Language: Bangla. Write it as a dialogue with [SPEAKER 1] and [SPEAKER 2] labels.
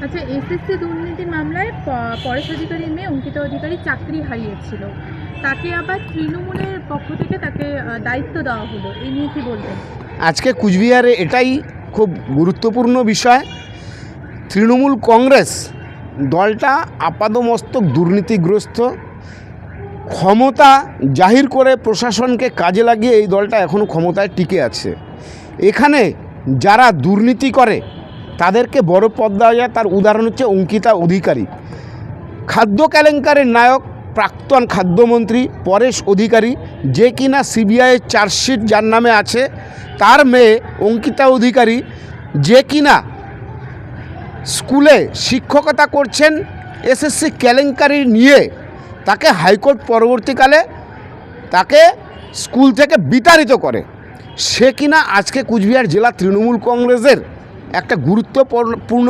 [SPEAKER 1] আচ্ছা, এসএসসি দুর্নীতি মামলায় পরেশ অধিকারীর মেয়ে অঙ্কিতা অধিকারী চাকরি হারিয়েছিল, তাকে আবার তৃণমূলের পক্ষ থেকে তাকে দায়িত্ব দেওয়া হলো, এই নিয়ে কি বলবেন?
[SPEAKER 2] আজকে কুচবিহারে এটাই খুব গুরুত্বপূর্ণ বিষয়। তৃণমূল কংগ্রেস দলটা আপাদমস্তক দুর্নীতিগ্রস্ত, ক্ষমতা জাহির করে প্রশাসনকে কাজে লাগিয়ে এই দলটা এখনও ক্ষমতায় টিকে আছে। এখানে যারা দুর্নীতি করে তাদেরকে বড় পদ দেওয়া যায়, তার উদাহরণ হচ্ছে অঙ্কিতা অধিকারী। খাদ্য কেলেঙ্কারির নায়ক প্রাক্তন খাদ্যমন্ত্রী পরেশ অধিকারী, যে কিনা সিবিআইয়ের চার্জশিট যার নামে আছে, তার মেয়ে অঙ্কিতা অধিকারী, যে কিনা স্কুলে শিক্ষকতা করছেন, এসএসসি কেলেঙ্কারি নিয়ে তাকে হাইকোর্ট পরবর্তীকালে তাকে স্কুল থেকে বিতাড়িত করে। সে কিনা আজকে কুচবিহার জেলা তৃণমূল কংগ্রেসের একটা গুরুত্বপূর্ণ